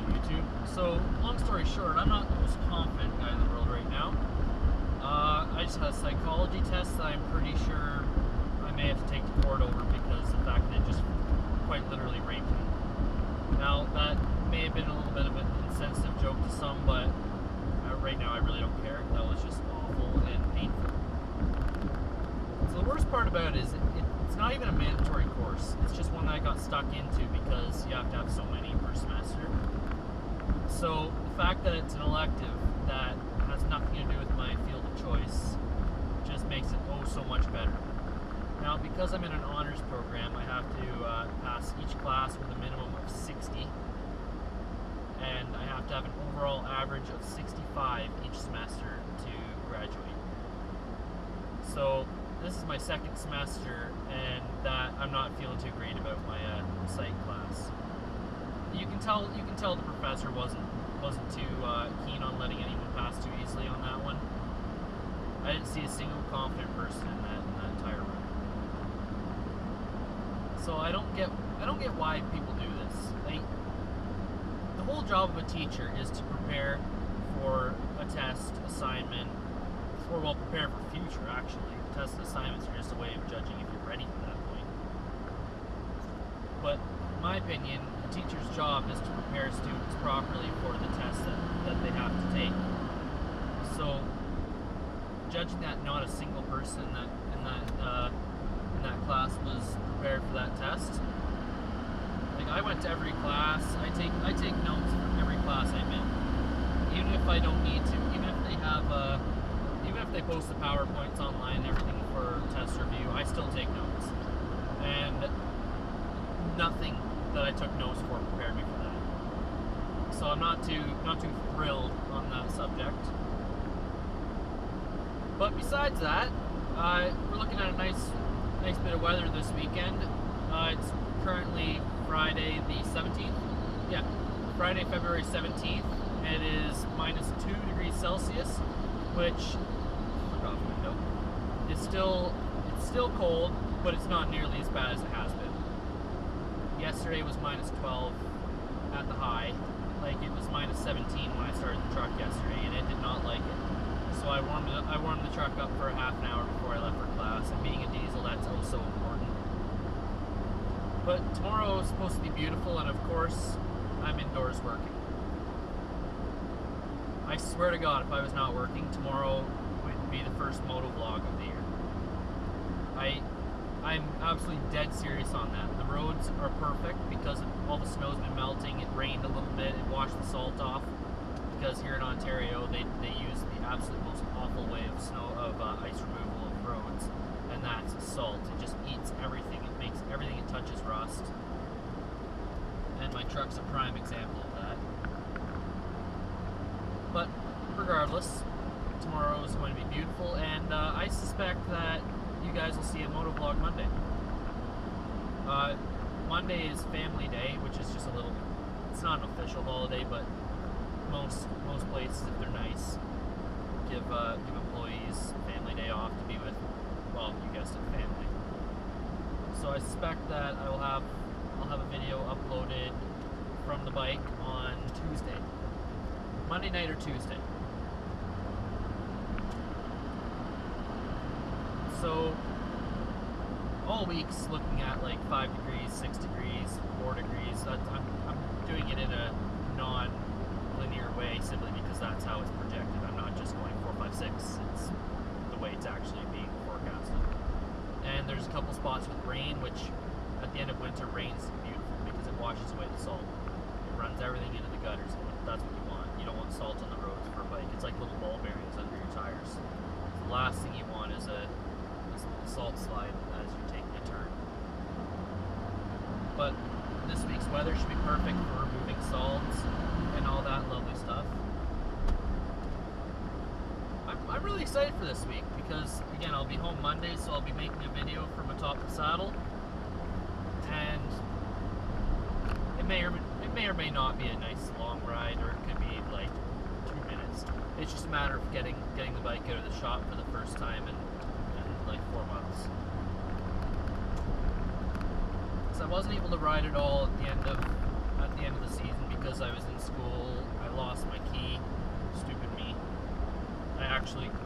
Hello YouTube. So, long story short, I'm not the most confident guy in the world right now. I just had a psychology test that I'm pretty sure I may have to take to court over because of the fact that it just quite literally raped me. Now, that may have been a little bit of an insensitive joke to some, but right now I really don't care. That was just awful and painful. So the worst part about it is it's not even a mandatory course. It's just one that I got stuck into because you have to have so many per semester. So the fact that it's an elective that has nothing to do with my field of choice just makes it oh so much better. Now, because I'm in an honors program, I have to pass each class with a minimum of 60, and I have to have an overall average of 65 each semester to graduate. So this is my second semester, and that I'm not feeling too great about my psych class. You can tell the professor wasn't too keen on letting anyone pass too easily on that one. I didn't see a single confident person in that entire room. So I don't get why people do this. The whole job of a teacher is to prepare for a test, assignment, or well, prepare for future actually. Test and assignments are just a way of judging if you're ready for that point. But in my opinion, a teacher's job is to prepare students properly for the tests that they have to take. So judging that not a single person in that class was prepared for that test. Like, I went to every class. I take notes from every class I'm in, even if I don't need to. Even if they post the PowerPoints online and everything for test review, I still take notes. And nothing that I took notes for prepared me for that. So I'm not too thrilled on that subject. But besides that, we're looking at a nice bit of weather this weekend. It's currently Friday the 17th. Yeah, Friday, February 17th. It is minus 2 degrees Celsius, which, look out the window, it's still cold, but it's not nearly as bad as it has been. Yesterday was minus 12 at the high. Like, it was minus 17 when I started the truck yesterday, and it did not like it. So I warmed the truck up for a half an hour before I left for class, and being a diesel, that's also important. But tomorrow is supposed to be beautiful, and of course, I'm indoors working. I swear to God, if I was not working, tomorrow would be the first moto vlog of the year. I'm absolutely dead serious on that. The roads are perfect because all the snow's been melting. It rained a little bit. It washed the salt off. Because here in Ontario, they use the absolute most awful way of ice removal of roads, and that's salt. It just eats everything. It makes everything it touches rust. And my truck's a prime example of that. But regardless, tomorrow is going to be beautiful, and I suspect that you guys will see a motovlog Monday. Monday is Family Day, which is just it's not an official holiday, but most places, if they're nice, give employees Family Day off to be with, well, you guessed it, family. So I suspect that I'll have a video uploaded from the bike on Tuesday, Monday night or Tuesday. So all week's looking at like 5 degrees, 6 degrees, 4 degrees. I'm doing it in a non-linear way simply because that's how it's projected. I'm not just going 4, 5, 6. It's the way it's actually being forecasted. And there's a couple spots with rain, which at the end of winter, rain's beautiful because it washes away the salt. It runs everything into the gutters, and that's what you want. You don't want salt on the roads for a bike. It's like little ball bearings under your tires. The last thing you want is a salt slide as you're taking a turn. But this week's weather should be perfect for removing salts and all that lovely stuff. I'm really excited for this week because, again, I'll be home Monday, so I'll be making a video from atop the saddle, and it may or may not be a nice long ride, or it could be like 2 minutes. It's just a matter of getting the bike out of the shop for the first time in like 4 months. So I wasn't able to ride at all at the end of the season because I was in school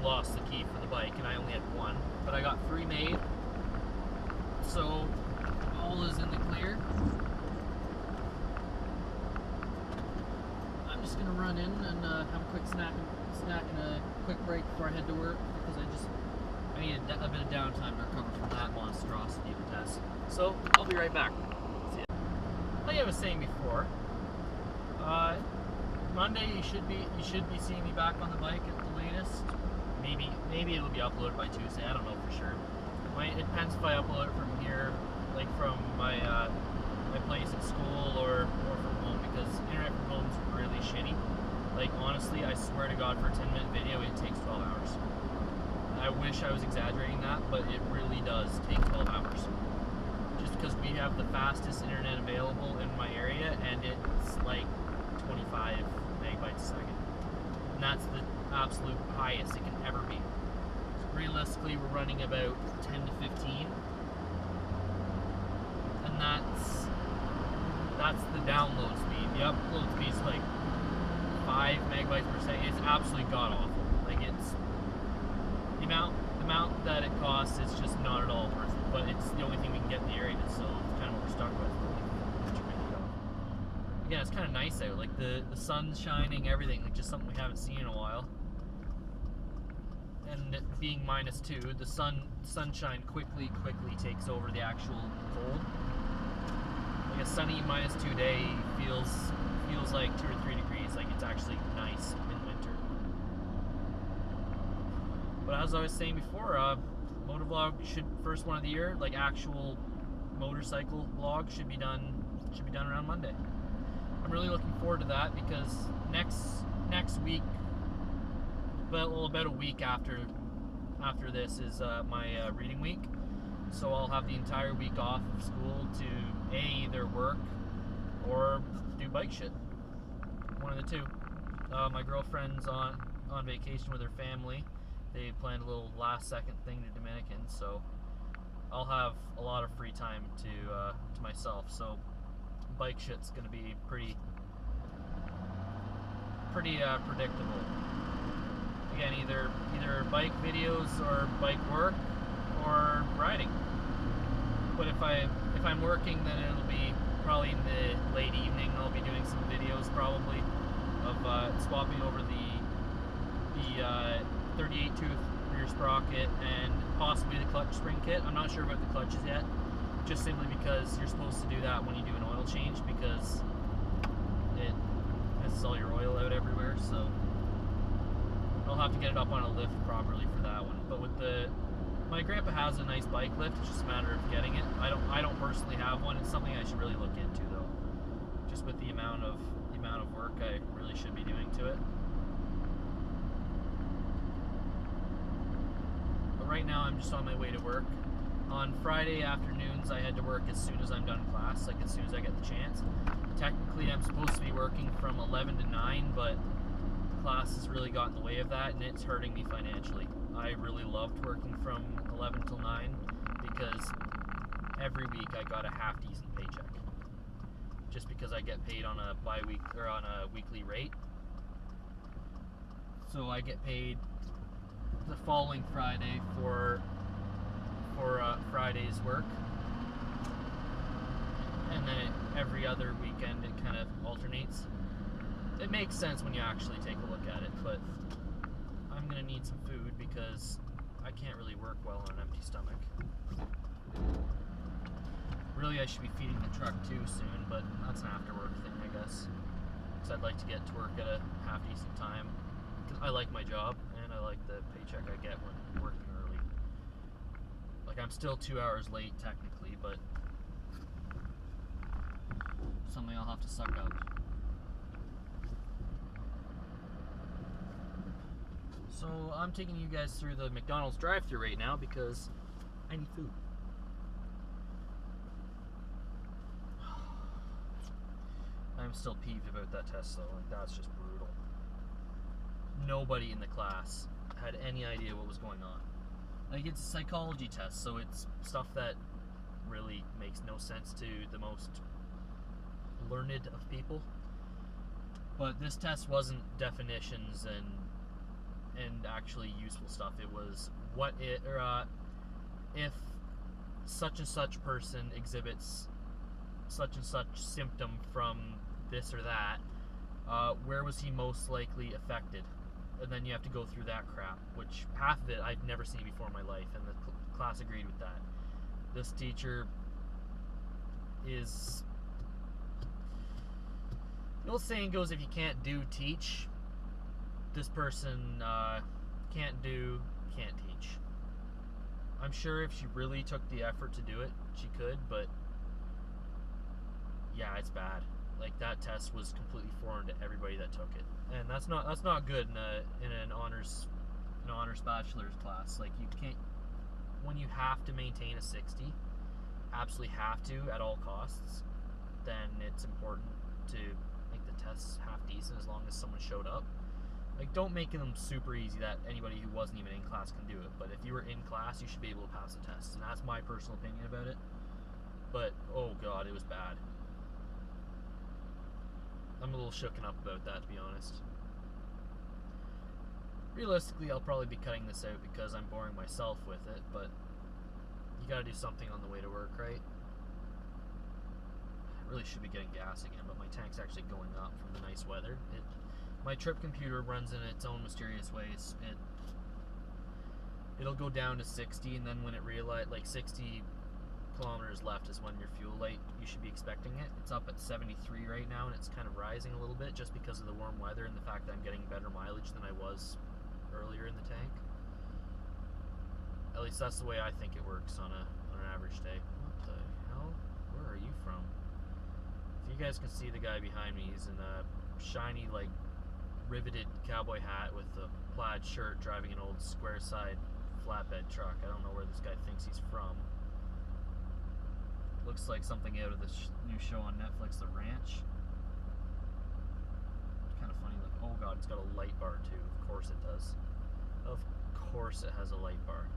lost the key for the bike, and I only had one, but I got 3 made, so all is in the clear. I'm just gonna run in and have a quick snack and a quick break before I head to work, because I need a bit of downtime to recover from that monstrosity of a test. So I'll be right back. See ya. Like I was saying before, Monday you should be seeing me back on the bike at the latest. Maybe it'll be uploaded by Tuesday. I don't know for sure. It depends if I upload it from here, like from my place at school, or from home, because internet from home is really shitty. Like honestly, I swear to God, for a 10-minute video, it takes 12 hours. I wish I was exaggerating that, but it really does take 12 hours. Just because we have the fastest internet available in my area, and it's like 25 megabytes a second. And that's the absolute highest it can ever be. So realistically, we're running about 10 to 15. And that's the download speed. The upload speed is like 5 megabytes per second. It's absolutely god awful. Like, it's the amount that it costs is just not at all worth it. But it's the only thing we can get in the area, so it's kind of what we're stuck with. Again, it's kind of nice out. Like the sun's shining, everything. Like just something we haven't seen in a while. And it being -2, the sunshine quickly takes over the actual cold. Like a sunny -2 day feels like 2 or 3 degrees. Like it's actually nice in winter. But as I was saying before, motovlog first one of the year, like actual motorcycle vlog should be done around Monday. I'm really looking forward to that, because next week, well, about a week after this is my reading week, so I'll have the entire week off of school to either work or do bike shit. One of the two. My girlfriend's on vacation with her family. They planned a little last-second thing to Dominican, so I'll have a lot of free time to myself. So bike shit's gonna be pretty predictable. Again, either bike videos or bike work or riding. But if I'm working, then it'll be probably in the late evening. I'll be doing some videos probably of swapping over the 38 tooth rear sprocket and possibly the clutch spring kit. I'm not sure about the clutches yet, just simply because you're supposed to do that when you do an oil change, because it messes all your oil out everywhere. So I'll have to get it up on a lift properly for that one. But my grandpa has a nice bike lift. It's just a matter of getting it. I don't personally have one. It's something I should really look into though. Just with the amount of work I really should be doing to it. But right now I'm just on my way to work. On Friday afternoons I head to work as soon as I'm done class, like as soon as I get the chance. Technically I'm supposed to be working from 11 to 9, but class has really gotten in the way of that, and it's hurting me financially. I really loved working from 11 till 9 because every week I got a half decent paycheck. Just because I get paid on a on a weekly rate. So I get paid the following Friday for Friday's work, and then every other weekend it kind of alternates. It makes sense when you actually take a look at it, but I'm gonna need some food because I can't really work well on an empty stomach. Really, I should be feeding the truck too soon, but that's an after work thing, I guess. Because I'd like to get to work at a half decent time, because I like my job and I like the paycheck I get when working early. Like, I'm still 2 hours late technically, but something I'll have to suck up. So I'm taking you guys through the McDonald's drive-thru right now because I need food. I'm still peeved about that test though. Like, that's just brutal. Nobody in the class had any idea what was going on. Like, it's a psychology test, so it's stuff that really makes no sense to the most learned of people. But this test wasn't definitions and and actually useful stuff. It was if such and such person exhibits such and such symptom from this or that, where was he most likely affected? And then you have to go through that crap, which half of it I've never seen before in my life, and the class agreed with that. This teacher is... The old saying goes, if you can't do, teach. This person can't do, can't teach. I'm sure if she really took the effort to do it, she could, but yeah, it's bad. Like, that test was completely foreign to everybody that took it, and that's not good in an honors bachelor's class. Like, you can't, when you have to maintain a 60, absolutely have to at all costs, then it's important to make the tests half decent as long as someone showed up. Like, don't make them super easy that anybody who wasn't even in class can do it, but if you were in class, you should be able to pass the test, and that's my personal opinion about it. But oh god, it was bad. I'm a little shooken up about that, to be honest. Realistically, I'll probably be cutting this out because I'm boring myself with it, but you gotta do something on the way to work, right? I really should be getting gas again, but my tank's actually going up from the nice weather. My trip computer runs in its own mysterious ways. It'll go down to 60, and then when it realizes, like, 60 kilometers left is when your fuel light, you should be expecting it. It's up at 73 right now, and it's kind of rising a little bit just because of the warm weather and the fact that I'm getting better mileage than I was earlier in the tank. At least that's the way I think it works on an average day. What the hell? Where are you from? If you guys can see the guy behind me, he's in a shiny, like, riveted cowboy hat with a plaid shirt driving an old square side flatbed truck. I don't know where this guy thinks he's from. Looks like something out of the new show on Netflix, The Ranch. Kind of funny. Like, oh god, it's got a light bar too. Of course it does. Of course it has a light bar.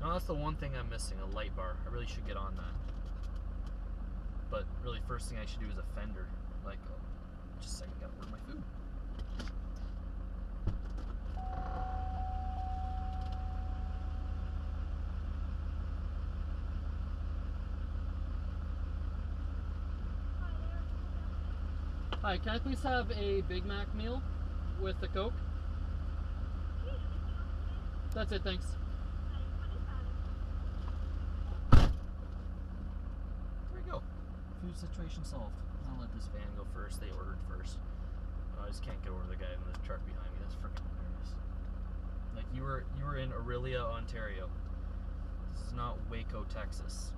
No, that's the one thing I'm missing, a light bar. I really should get on that. But really, first thing I should do is a fender. Like, oh, just a second, I gotta order my food. Hi, can I please have a Big Mac meal with a Coke? That's it, thanks. There we go. Food situation solved. I'll let this van go first. They ordered first. I just can't get over the guy in the truck behind me. That's freaking hilarious. Like, you were in Orillia, Ontario. This is not Waco, Texas.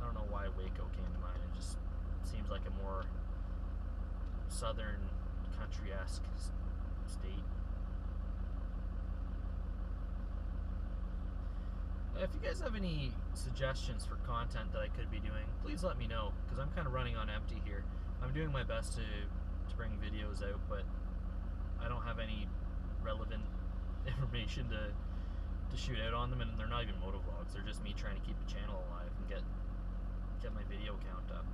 I don't know why Waco came to mind. It just seems like a more southern country-esque state. If you guys have any suggestions for content that I could be doing, please let me know, because I'm kind of running on empty here. I'm doing my best to bring videos out, but I don't have any relevant information to shoot out on them, and they're not even motovlogs. They're just me trying to keep the channel alive and get my video count up.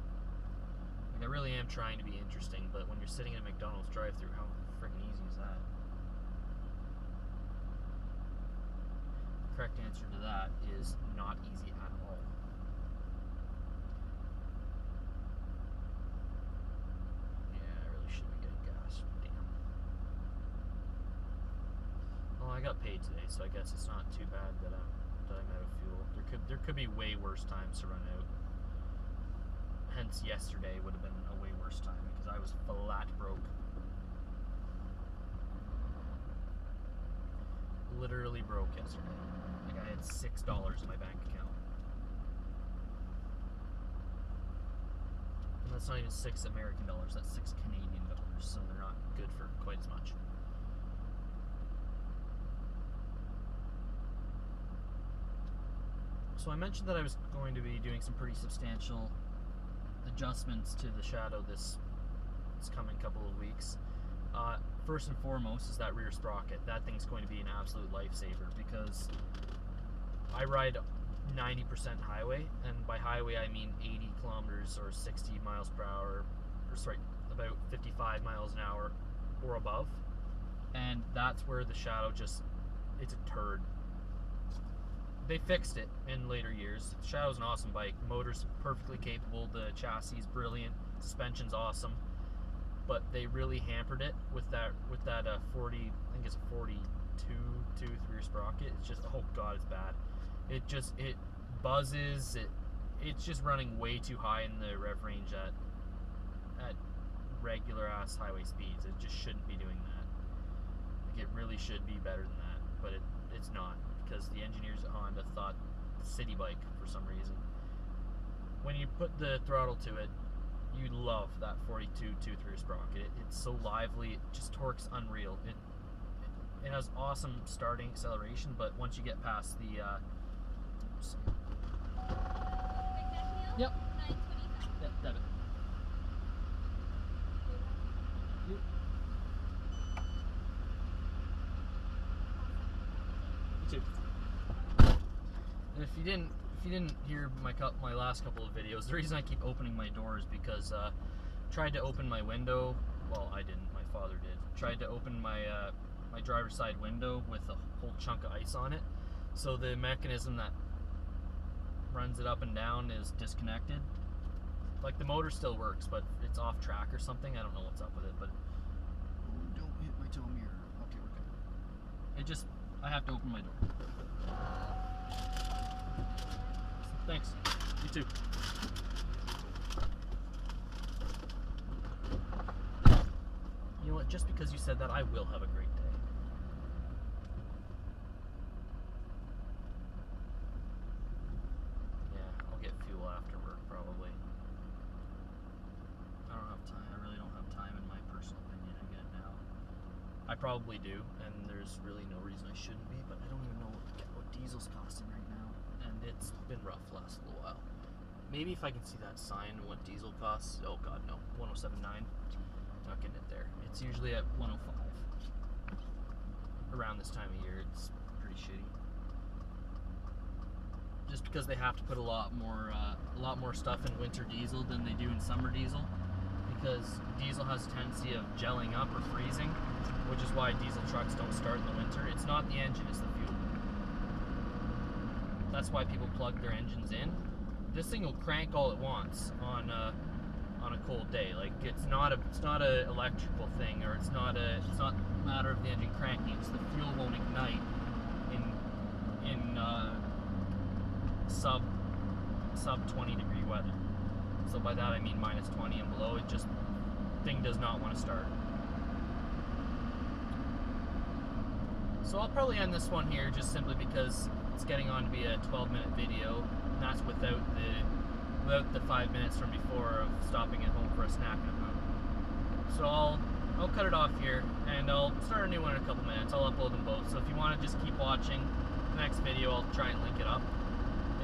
Like, I really am trying to be interesting, but when you're sitting in a McDonald's drive-thru, how freaking easy is that? The correct answer to that is not easy at all. Yeah, I really should be getting gas. Damn. Well, I got paid today, so I guess it's not too bad that I'm out of fuel. There could be way worse times to run out. Hence, yesterday would have been a way worse time because I was flat broke. Literally broke yesterday. Like, I had $6 in my bank account. And that's not even $6 American dollars, that's $6 Canadian dollars, so they're not good for quite as much. So I mentioned that I was going to be doing some pretty substantial adjustments to the Shadow this coming couple of weeks. First and foremost is that rear sprocket. That thing's going to be an absolute lifesaver because I ride 90% highway, and by highway I mean 80 kilometers or 60 miles per hour, or sorry, about 55 miles an hour or above, and that's where the Shadow it's a turd. They fixed it in later years. The Shadow's an awesome bike. The motor's perfectly capable. The chassis is brilliant. Suspension's awesome. But they really hampered it with that 40. I think it's a 42 tooth rear sprocket. It's just, oh god, it's bad. It buzzes. It's just running way too high in the rev range at regular ass highway speeds. It just shouldn't be doing that. Like, it really should be better than that, but it's not, because the engineers at Honda thought city bike for some reason. When you put the throttle to it, you love that 42 tooth rear sprocket. It's so lively. It just torques unreal. It has awesome starting acceleration, but once you get past the yep. Yep, debit. You. You too. And if you didn't hear my last couple of videos, the reason I keep opening my door is because tried to open my window. Well, I didn't. My father did. Tried to open my my driver's side window with a whole chunk of ice on it. So the mechanism that runs it up and down is disconnected. Like, the motor still works, but it's off track or something. I don't know what's up with it, but oh, don't hit my toe mirror. Okay, we're good. I have to open my door. Thanks. You too. You know what? Just because you said that, I will have a great day. Yeah, I'll get fuel after work, probably. I don't have time. I really don't have time, in my personal opinion, again now. I probably do, and there's really no reason I shouldn't be, but I don't even know what diesel's costing right now. And it's been rough the last little while. Maybe if I can see that sign of what diesel costs. Oh god, no. 107.9. Not getting it there. It's usually at 105. Around this time of year, it's pretty shitty. Just because they have to put a lot more stuff in winter diesel than they do in summer diesel. Because diesel has a tendency of gelling up or freezing, which is why diesel trucks don't start in the winter. It's not the engine, it's the fuel. That's why people plug their engines in. This thing will crank all it wants on a cold day. Like, it's not a electrical thing, or it's not a matter of the engine cranking. It's the fuel won't ignite in sub 20 degree weather. So by that I mean minus 20 and below. It just, thing does not want to start. So I'll probably end this one here, just simply because it's getting on to be a 12-minute video, and that's without the 5 minutes from before of stopping at home for a snack and a poop. So I'll cut it off here, and I'll start a new one in a couple minutes. I'll upload them both. So if you want to just keep watching the next video, I'll try and link it up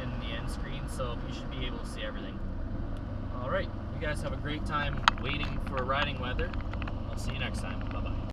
in the end screen, so you should be able to see everything. Alright, you guys have a great time waiting for riding weather. I'll see you next time. Bye-bye.